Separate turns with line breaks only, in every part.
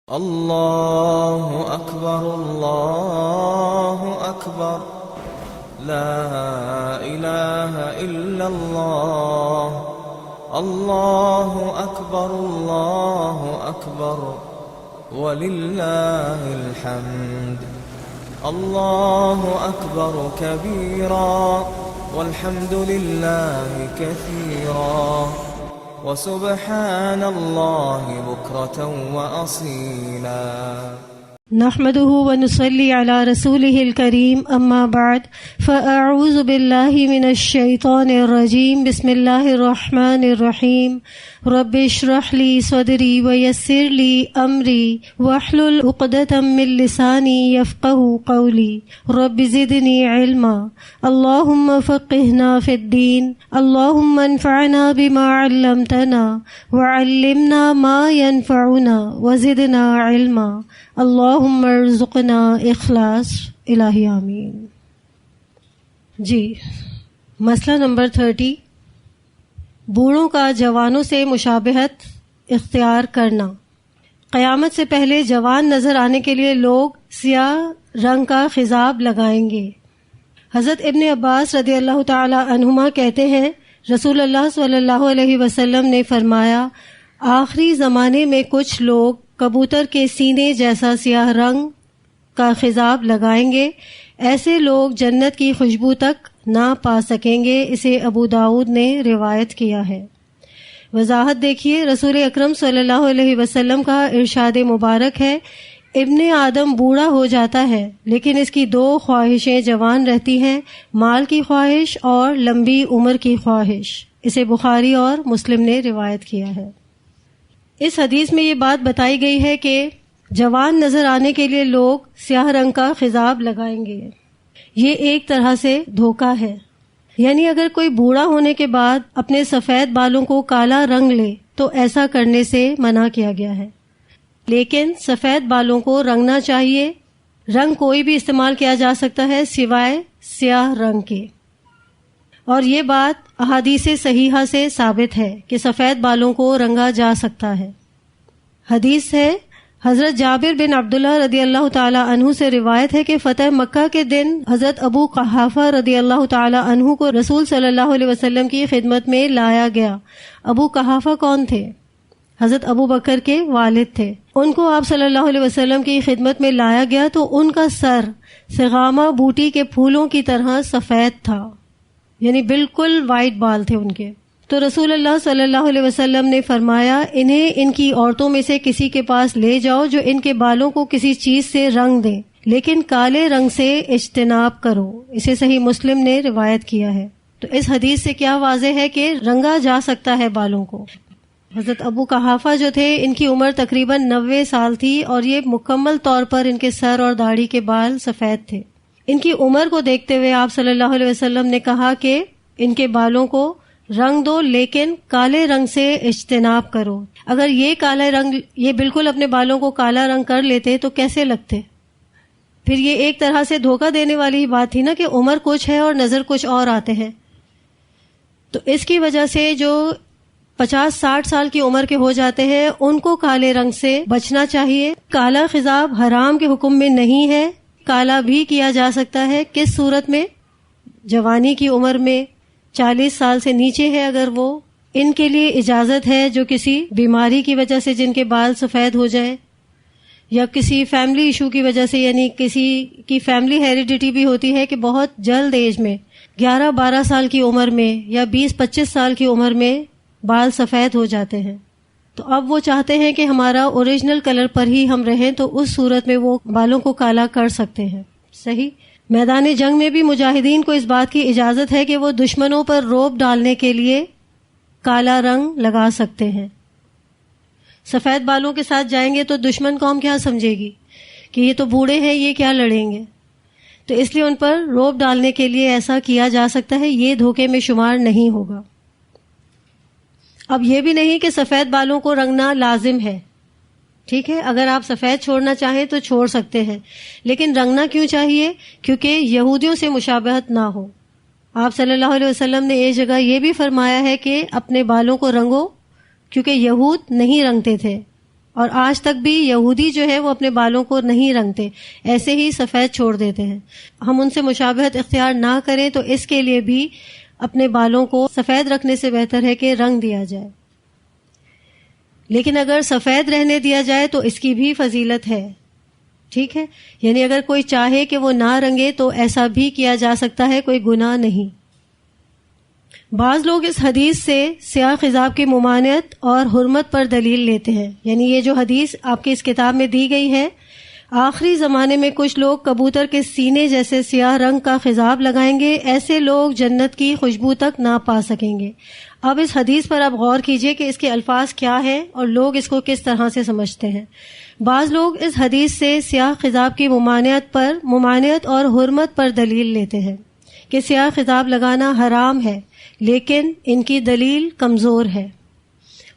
اللہ اکبر اللہ اکبر لا الہ الا اللہ اللہ اکبر وللہ الحمد اللہ اکبر کبیرا والحمد للہ کثیرا وسبحان اللہ بکرة وأصیلا
نحمده ونصلي على رسوله الكريم اما بعد فاعوذ بالله من الشيطان الرجيم بسم الله الرحمن الرحيم رب اشرح لي صدري ويسر لي امري واحلل عقدة من لساني يفقهوا قولي رب زدني علما اللهم فقهنا في الدين اللهم انفعنا بما علمتنا وعلمنا ما ينفعنا وزدنا علما اللہم ارزقنا اخلاص الہی آمین۔ جی، مسئلہ نمبر 30، بوڑھوں کا جوانوں سے مشابہت اختیار کرنا۔ قیامت سے پہلے جوان نظر آنے کے لیے لوگ سیاہ رنگ کا خضاب لگائیں گے۔ حضرت ابن عباس رضی اللہ تعالی عنہما کہتے ہیں، رسول اللہ صلی اللہ علیہ وسلم نے فرمایا، آخری زمانے میں کچھ لوگ کبوتر کے سینے جیسا سیاہ رنگ کا خضاب لگائیں گے، ایسے لوگ جنت کی خوشبو تک نہ پا سکیں گے۔ اسے ابو داؤد نے روایت کیا ہے۔ وضاحت دیکھیے، رسول اکرم صلی اللہ علیہ وسلم کا ارشاد مبارک ہے، ابن آدم بوڑھا ہو جاتا ہے لیکن اس کی 2 خواہشیں جوان رہتی ہیں، مال کی خواہش اور لمبی عمر کی خواہش۔ اسے بخاری اور مسلم نے روایت کیا ہے۔ اس حدیث میں یہ بات بتائی گئی ہے کہ جوان نظر آنے کے لیے لوگ سیاہ رنگ کا خضاب لگائیں گے۔ یہ ایک طرح سے دھوکہ ہے، یعنی اگر کوئی بوڑھا ہونے کے بعد اپنے سفید بالوں کو کالا رنگ لے تو ایسا کرنے سے منع کیا گیا ہے، لیکن سفید بالوں کو رنگنا چاہیے۔ رنگ کوئی بھی استعمال کیا جا سکتا ہے سوائے سیاہ رنگ کے، اور یہ بات احادیث صحیحہ سے ثابت ہے کہ سفید بالوں کو رنگا جا سکتا ہے۔ حدیث ہے، حضرت جابر بن عبداللہ رضی اللہ تعالی عنہ سے روایت ہے کہ فتح مکہ کے دن حضرت ابو قحافہ رضی اللہ تعالی عنہ کو رسول صلی اللہ علیہ وسلم کی خدمت میں لایا گیا۔ ابو قحافہ کون تھے؟ حضرت ابو بکر کے والد تھے۔ ان کو آپ صلی اللہ علیہ وسلم کی خدمت میں لایا گیا تو ان کا سر سغامہ بوٹی کے پھولوں کی طرح سفید تھا، یعنی بالکل وائٹ بال تھے ان کے۔ تو رسول اللہ صلی اللہ علیہ وسلم نے فرمایا، انہیں ان کی عورتوں میں سے کسی کے پاس لے جاؤ جو ان کے بالوں کو کسی چیز سے رنگ دے، لیکن کالے رنگ سے اجتناب کرو۔ اسے صحیح مسلم نے روایت کیا ہے۔ تو اس حدیث سے کیا واضح ہے کہ رنگا جا سکتا ہے بالوں کو۔ حضرت ابو قحافہ جو تھے، ان کی عمر تقریباً 90 سال تھی اور یہ مکمل طور پر ان کے سر اور داڑھی کے بال سفید تھے۔ ان کی عمر کو دیکھتے ہوئے آپ صلی اللہ علیہ وسلم نے کہا کہ ان کے بالوں کو رنگ دو لیکن کالے رنگ سے اجتناب کرو۔ اگر یہ کالے رنگ، یہ بالکل اپنے بالوں کو کالا رنگ کر لیتے تو کیسے لگتے؟ پھر یہ ایک طرح سے دھوکہ دینے والی ہی بات تھی نا کہ عمر کچھ ہے اور نظر کچھ اور آتے ہیں۔ تو اس کی وجہ سے جو 50-60 سال کی عمر کے ہو جاتے ہیں ان کو کالے رنگ سے بچنا چاہیے۔ کالا خضاب حرام کے حکم میں نہیں ہے، کالا بھی کیا جا سکتا ہے۔ کس صورت میں؟ جوانی کی عمر میں، 40 سال سے نیچے ہے اگر وہ، ان کے لیے اجازت ہے جو کسی بیماری کی وجہ سے جن کے بال سفید ہو جائیں، یا کسی فیملی ایشو کی وجہ سے، یعنی کسی کی فیملی ہیریڈیٹی بھی ہوتی ہے کہ بہت جلد ایج میں 11-12 سال کی عمر میں یا 20-25 سال کی عمر میں بال سفید ہو جاتے ہیں، تو اب وہ چاہتے ہیں کہ ہمارا اوریجنل کلر پر ہی ہم رہیں، تو اس صورت میں وہ بالوں کو کالا کر سکتے ہیں۔ صحیح۔ میدان جنگ میں بھی مجاہدین کو اس بات کی اجازت ہے کہ وہ دشمنوں پر رعب ڈالنے کے لیے کالا رنگ لگا سکتے ہیں۔ سفید بالوں کے ساتھ جائیں گے تو دشمن قوم کیا سمجھے گی کہ یہ تو بوڑھے ہیں، یہ کیا لڑیں گے؟ تو اس لیے ان پر رعب ڈالنے کے لیے ایسا کیا جا سکتا ہے، یہ دھوکے میں شمار نہیں ہوگا۔ اب یہ بھی نہیں کہ سفید بالوں کو رنگنا لازم ہے، ٹھیک ہے، اگر آپ سفید چھوڑنا چاہیں تو چھوڑ سکتے ہیں، لیکن رنگنا کیوں چاہیے؟ کیونکہ یہودیوں سے مشابہت نہ ہو۔ آپ صلی اللہ علیہ وسلم نے ایک جگہ یہ بھی فرمایا ہے کہ اپنے بالوں کو رنگو، کیونکہ یہود نہیں رنگتے تھے، اور آج تک بھی یہودی جو ہے وہ اپنے بالوں کو نہیں رنگتے، ایسے ہی سفید چھوڑ دیتے ہیں۔ ہم ان سے مشابہت اختیار نہ کریں تو اس کے لیے بھی اپنے بالوں کو سفید رکھنے سے بہتر ہے کہ رنگ دیا جائے، لیکن اگر سفید رہنے دیا جائے تو اس کی بھی فضیلت ہے، ٹھیک ہے، یعنی اگر کوئی چاہے کہ وہ نہ رنگے تو ایسا بھی کیا جا سکتا ہے، کوئی گناہ نہیں۔ بعض لوگ اس حدیث سے سیاہ خضاب کی ممانعت اور حرمت پر دلیل لیتے ہیں، یعنی یہ جو حدیث آپ کی اس کتاب میں دی گئی ہے، آخری زمانے میں کچھ لوگ کبوتر کے سینے جیسے سیاہ رنگ کا خضاب لگائیں گے، ایسے لوگ جنت کی خوشبو تک نہ پا سکیں گے۔ اب اس حدیث پر آپ غور کیجئے کہ اس کے الفاظ کیا ہیں اور لوگ اس کو کس طرح سے سمجھتے ہیں۔ بعض لوگ اس حدیث سے سیاہ خضاب کی ممانعت اور حرمت پر دلیل لیتے ہیں کہ سیاہ خضاب لگانا حرام ہے، لیکن ان کی دلیل کمزور ہے۔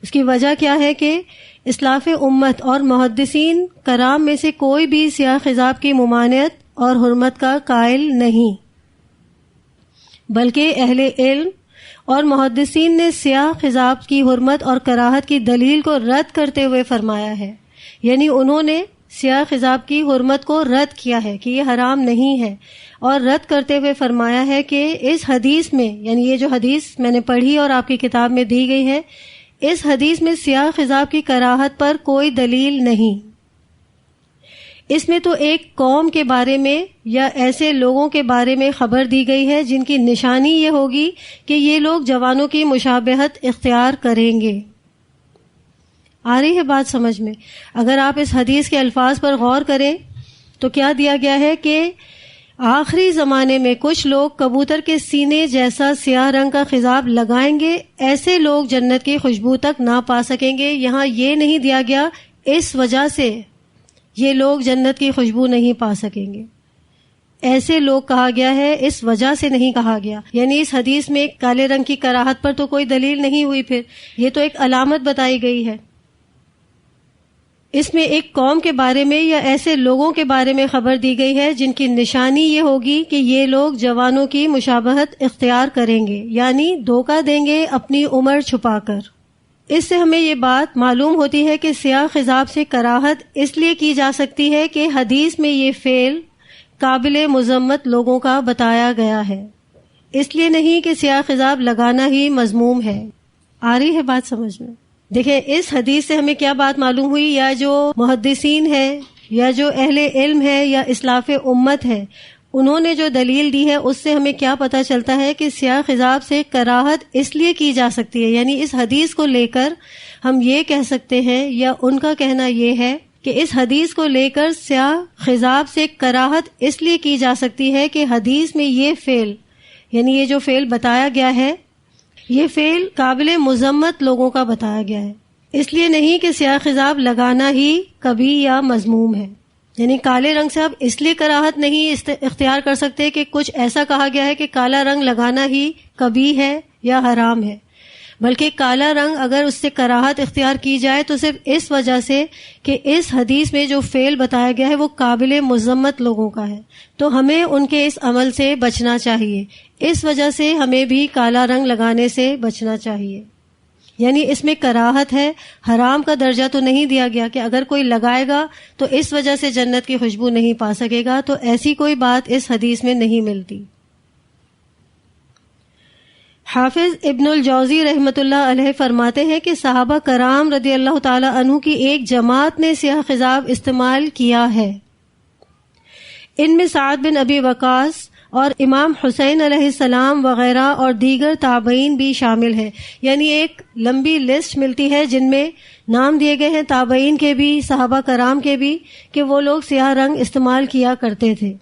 اس کی وجہ کیا ہے کہ اسلاف امت اور محدثین کرام میں سے کوئی بھی سیاہ خضاب کی ممانعت اور حرمت کا قائل نہیں، بلکہ اہل علم اور محدثین نے سیاہ خضاب کی حرمت اور کراہت کی دلیل کو رد کرتے ہوئے فرمایا ہے، یعنی انہوں نے سیاہ خضاب کی حرمت کو رد کیا ہے کہ یہ حرام نہیں ہے، اور رد کرتے ہوئے فرمایا ہے کہ اس حدیث میں، یعنی یہ جو حدیث میں نے پڑھی اور آپ کی کتاب میں دی گئی ہے، اس حدیث میں سیاہ خضاب کی کراہت پر کوئی دلیل نہیں۔ اس میں تو ایک قوم کے بارے میں یا ایسے لوگوں کے بارے میں خبر دی گئی ہے جن کی نشانی یہ ہوگی کہ یہ لوگ جوانوں کی مشابہت اختیار کریں گے۔ آ رہی ہے بات سمجھ میں؟ اگر آپ اس حدیث کے الفاظ پر غور کریں تو کیا دیا گیا ہے کہ آخری زمانے میں کچھ لوگ کبوتر کے سینے جیسا سیاہ رنگ کا خضاب لگائیں گے، ایسے لوگ جنت کی خوشبو تک نہ پا سکیں گے۔ یہاں یہ نہیں دیا گیا اس وجہ سے یہ لوگ جنت کی خوشبو نہیں پا سکیں گے، ایسے لوگ کہا گیا ہے، اس وجہ سے نہیں کہا گیا۔ یعنی اس حدیث میں کالے رنگ کی کراہت پر تو کوئی دلیل نہیں ہوئی، پھر یہ تو ایک علامت بتائی گئی ہے۔ اس میں ایک قوم کے بارے میں یا ایسے لوگوں کے بارے میں خبر دی گئی ہے جن کی نشانی یہ ہوگی کہ یہ لوگ جوانوں کی مشابہت اختیار کریں گے، یعنی دھوکہ دیں گے اپنی عمر چھپا کر۔ اس سے ہمیں یہ بات معلوم ہوتی ہے کہ سیاہ خضاب سے کراہت اس لیے کی جا سکتی ہے کہ حدیث میں یہ فعل قابل مذمت لوگوں کا بتایا گیا ہے، اس لیے نہیں کہ سیاہ خضاب لگانا ہی مذموم ہے۔ آ رہی ہے بات سمجھ میں؟ دیکھیں اس حدیث سے ہمیں کیا بات معلوم ہوئی، یا جو محدثین ہے یا جو اہل علم ہے یا اسلاف امت ہے انہوں نے جو دلیل دی ہے اس سے ہمیں کیا پتہ چلتا ہے کہ سیاہ خضاب سے کراہت اس لیے کی جا سکتی ہے، یعنی اس حدیث کو لے کر ہم یہ کہہ سکتے ہیں یا ان کا کہنا یہ ہے کہ اس حدیث کو لے کر سیاہ خضاب سے کراہت اس لیے کی جا سکتی ہے کہ حدیث میں یہ فعل، یعنی یہ جو فعل بتایا گیا ہے، یہ فعل قابل مذمت لوگوں کا بتایا گیا ہے، اس لیے نہیں کہ سیاہ خضاب لگانا ہی کبھی یا مذموم ہے۔ یعنی کالے رنگ سے آپ اس لیے کراہت نہیں اختیار کر سکتے کہ کچھ ایسا کہا گیا ہے کہ کالا رنگ لگانا ہی کبھی ہے یا حرام ہے، بلکہ کالا رنگ اگر اس سے کراہت اختیار کی جائے تو صرف اس وجہ سے کہ اس حدیث میں جو فعل بتایا گیا ہے وہ قابل مذمت لوگوں کا ہے، تو ہمیں ان کے اس عمل سے بچنا چاہیے، اس وجہ سے ہمیں بھی کالا رنگ لگانے سے بچنا چاہیے۔ یعنی اس میں کراہت ہے، حرام کا درجہ تو نہیں دیا گیا کہ اگر کوئی لگائے گا تو اس وجہ سے جنت کی خوشبو نہیں پا سکے گا، تو ایسی کوئی بات اس حدیث میں نہیں ملتی۔ حافظ ابن الجوزی رحمۃ اللہ علیہ فرماتے ہیں کہ صحابہ کرام رضی اللہ تعالی عنہ کی ایک جماعت نے سیاہ خضاب استعمال کیا ہے، ان میں سعد بن ابی وقاص اور امام حسین علیہ السلام وغیرہ اور دیگر تابعین بھی شامل ہیں۔ یعنی ایک لمبی لسٹ ملتی ہے جن میں نام دیے گئے ہیں تابعین کے بھی، صحابہ کرام کے بھی، کہ وہ لوگ سیاہ رنگ استعمال کیا کرتے تھے۔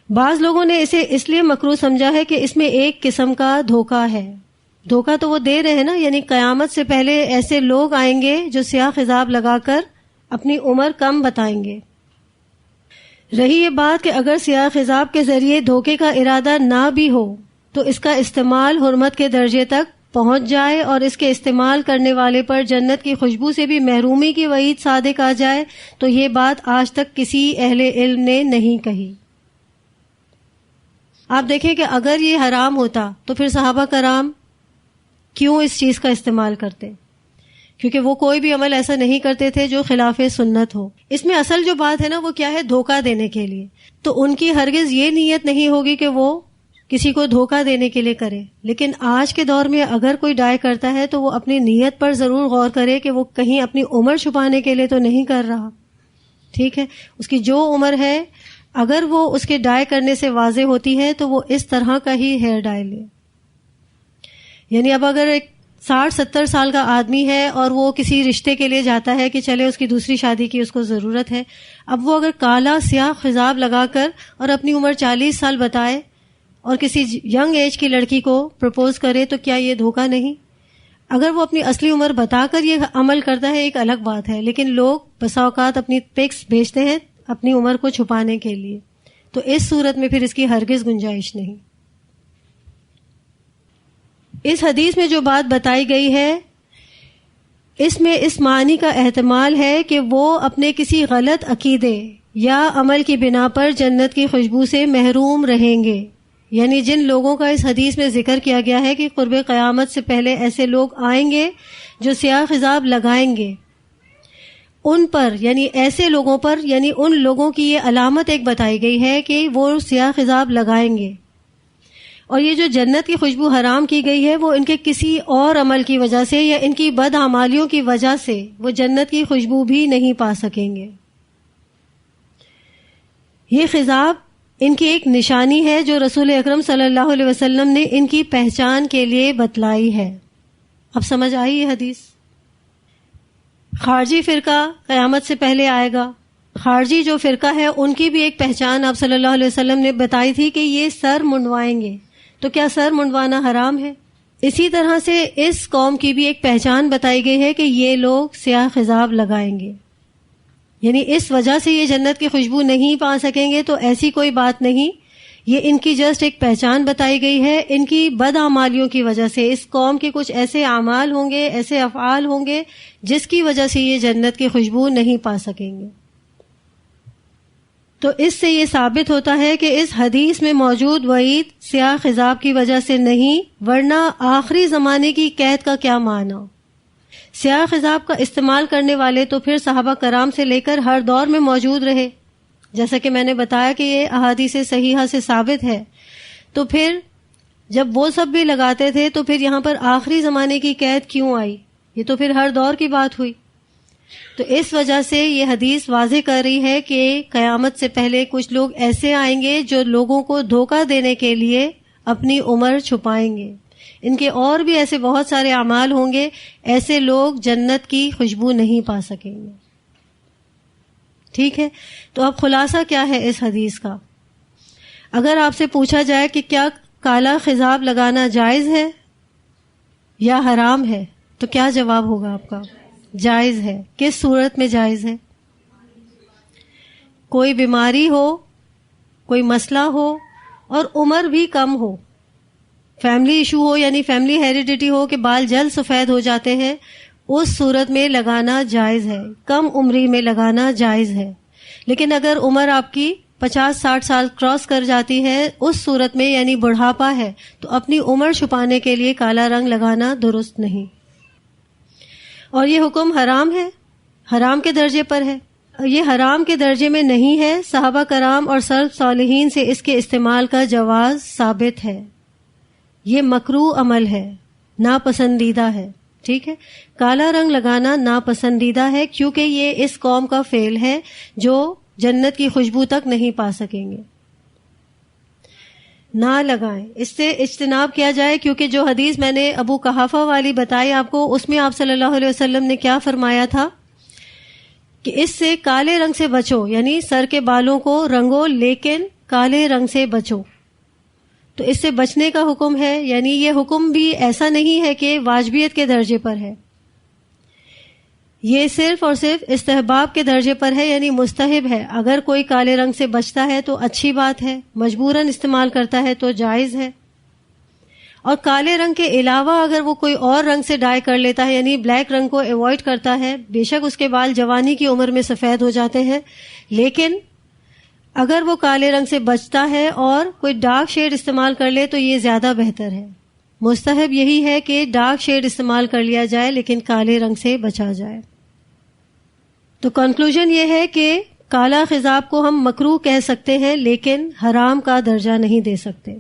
بعض لوگوں نے اسے اس لیے مکروہ سمجھا ہے کہ اس میں ایک قسم کا دھوکہ ہے۔ دھوکہ تو وہ دے رہے ہیں نا، یعنی قیامت سے پہلے ایسے لوگ آئیں گے جو سیاہ خضاب لگا کر اپنی عمر کم بتائیں گے۔ رہی یہ بات کہ اگر سیاہ خضاب کے ذریعے دھوکے کا ارادہ نہ بھی ہو تو اس کا استعمال حرمت کے درجے تک پہنچ جائے اور اس کے استعمال کرنے والے پر جنت کی خوشبو سے بھی محرومی کی وعید صادق آ جائے، تو یہ بات آج تک کسی اہل علم نے نہیں کہی۔ آپ دیکھیں کہ اگر یہ حرام ہوتا تو پھر صحابہ کرام کیوں اس چیز کا استعمال کرتے؟ کیونکہ وہ کوئی بھی عمل ایسا نہیں کرتے تھے جو خلاف سنت ہو. اس میں اصل جو بات ہے نا وہ کیا ہے؟ دھوکہ دینے کے لیے. تو ان کی ہرگز یہ نیت نہیں ہوگی کہ وہ کسی کو دھوکہ دینے کے لیے کرے. لیکن آج کے دور میں اگر کوئی ڈائی کرتا ہے تو وہ اپنی نیت پر ضرور غور کرے کہ وہ کہیں اپنی عمر چھپانے کے لیے تو نہیں کر رہا. ٹھیک ہے، اس کی جو عمر ہے اگر وہ اس کے ڈائی کرنے سے واضح ہوتی ہے تو وہ اس طرح کا ہی ہیئر ڈائی لے. یعنی اب اگر ایک 60-70 سال کا آدمی ہے اور وہ کسی رشتے کے لیے جاتا ہے کہ چلے اس کی دوسری شادی کی اس کو ضرورت ہے، اب وہ اگر کالا سیاہ خضاب لگا کر اور اپنی عمر 40 سال بتائے اور کسی ینگ ایج کی لڑکی کو پرپوز کرے تو کیا یہ دھوکہ نہیں؟ اگر وہ اپنی اصلی عمر بتا کر یہ عمل کرتا ہے ایک الگ بات ہے، لیکن لوگ بسا اوقات اپنی پکس بھیجتے ہیں اپنی عمر کو چھپانے کے لیے. تو اس صورت میں پھر اس کی ہرگز گنجائش نہیں. اس حدیث میں جو بات بتائی گئی ہے اس میں اس معنی کا احتمال ہے کہ وہ اپنے کسی غلط عقیدے یا عمل کی بنا پر جنت کی خوشبو سے محروم رہیں گے. یعنی جن لوگوں کا اس حدیث میں ذکر کیا گیا ہے کہ قرب قیامت سے پہلے ایسے لوگ آئیں گے جو سیاہ خضاب لگائیں گے، ان پر یعنی ایسے لوگوں پر یعنی ان لوگوں کی یہ علامت ایک بتائی گئی ہے کہ وہ سیاہ خضاب لگائیں گے. اور یہ جو جنت کی خوشبو حرام کی گئی ہے وہ ان کے کسی اور عمل کی وجہ سے یا ان کی بدعمالیوں کی وجہ سے وہ جنت کی خوشبو بھی نہیں پا سکیں گے. یہ خضاب ان کی ایک نشانی ہے جو رسول اکرم صلی اللہ علیہ وسلم نے ان کی پہچان کے لیے بتلائی ہے. اب سمجھ آئی یہ حدیث؟ خارجی فرقہ قیامت سے پہلے آئے گا. خارجی جو فرقہ ہے ان کی بھی ایک پہچان آپ صلی اللہ علیہ وسلم نے بتائی تھی کہ یہ سر منڈوائیں گے. تو کیا سر منڈوانا حرام ہے؟ اسی طرح سے اس قوم کی بھی ایک پہچان بتائی گئی ہے کہ یہ لوگ سیاہ خضاب لگائیں گے، یعنی اس وجہ سے یہ جنت کی خوشبو نہیں پا سکیں گے. تو ایسی کوئی بات نہیں، یہ ان کی جسٹ ایک پہچان بتائی گئی ہے. ان کی بدعمالیوں کی وجہ سے اس قوم کے کچھ ایسے اعمال ہوں گے، ایسے افعال ہوں گے جس کی وجہ سے یہ جنت کی خوشبو نہیں پا سکیں گے. تو اس سے یہ ثابت ہوتا ہے کہ اس حدیث میں موجود وعید سیاہ خضاب کی وجہ سے نہیں، ورنہ آخری زمانے کی قید کا کیا معنی؟ سیاہ خضاب کا استعمال کرنے والے تو پھر صحابہ کرام سے لے کر ہر دور میں موجود رہے، جیسا کہ میں نے بتایا کہ یہ احادیث صحیحہ سے ثابت ہے. تو پھر جب وہ سب بھی لگاتے تھے تو پھر یہاں پر آخری زمانے کی قید کیوں آئی؟ یہ تو پھر ہر دور کی بات ہوئی. تو اس وجہ سے یہ حدیث واضح کر رہی ہے کہ قیامت سے پہلے کچھ لوگ ایسے آئیں گے جو لوگوں کو دھوکہ دینے کے لیے اپنی عمر چھپائیں گے. ان کے اور بھی ایسے بہت سارے اعمال ہوں گے، ایسے لوگ جنت کی خوشبو نہیں پا سکیں گے. ٹھیک ہے، تو اب خلاصہ کیا ہے اس حدیث کا؟ اگر آپ سے پوچھا جائے کہ کیا کالا خضاب لگانا جائز ہے یا حرام ہے تو کیا جواب ہوگا آپ کا؟ جائز ہے. کس صورت میں جائز ہے؟ کوئی بیماری ہو، کوئی مسئلہ ہو اور عمر بھی کم ہو، فیملی ایشو ہو یعنی فیملی ہیریڈیٹی ہو کہ بال جلد سفید ہو جاتے ہیں، اس صورت میں لگانا جائز ہے، کم عمری میں لگانا جائز ہے. لیکن اگر عمر آپ کی 50-60 سال کراس کر جاتی ہے اس صورت میں یعنی بڑھاپا ہے تو اپنی عمر چھپانے کے لیے کالا رنگ لگانا درست نہیں. اور یہ حکم حرام ہے، حرام کے درجے پر ہے. یہ حرام کے درجے میں نہیں ہے. صحابہ کرام اور سلف صالحین سے اس کے استعمال کا جواز ثابت ہے. یہ مکروہ عمل ہے، ناپسندیدہ ہے. ٹھیک ہے، کالا رنگ لگانا ناپسندیدہ ہے کیونکہ یہ اس قوم کا فعل ہے جو جنت کی خوشبو تک نہیں پا سکیں گے. نہ لگائیں، اس سے اجتناب کیا جائے. کیونکہ جو حدیث میں نے ابو قحافہ والی بتائی آپ کو، اس میں آپ صلی اللہ علیہ وسلم نے کیا فرمایا تھا کہ اس سے کالے رنگ سے بچو، یعنی سر کے بالوں کو رنگو لیکن کالے رنگ سے بچو. تو اس سے بچنے کا حکم ہے. یعنی یہ حکم بھی ایسا نہیں ہے کہ واجبیت کے درجے پر ہے، یہ صرف اور صرف استحباب کے درجے پر ہے، یعنی مستحب ہے. اگر کوئی کالے رنگ سے بچتا ہے تو اچھی بات ہے، مجبوراً استعمال کرتا ہے تو جائز ہے. اور کالے رنگ کے علاوہ اگر وہ کوئی اور رنگ سے ڈائی کر لیتا ہے یعنی بلیک رنگ کو ایوائڈ کرتا ہے، بے شک اس کے بال جوانی کی عمر میں سفید ہو جاتے ہیں، لیکن اگر وہ کالے رنگ سے بچتا ہے اور کوئی ڈارک شیڈ استعمال کر لے تو یہ زیادہ بہتر ہے. مستحب یہی ہے کہ ڈارک شیڈ استعمال کر لیا جائے لیکن کالے رنگ سے بچا جائے. تو کنکلوژن یہ ہے کہ کالا خضاب کو ہم مکروہ کہہ سکتے ہیں لیکن حرام کا درجہ نہیں دے سکتے.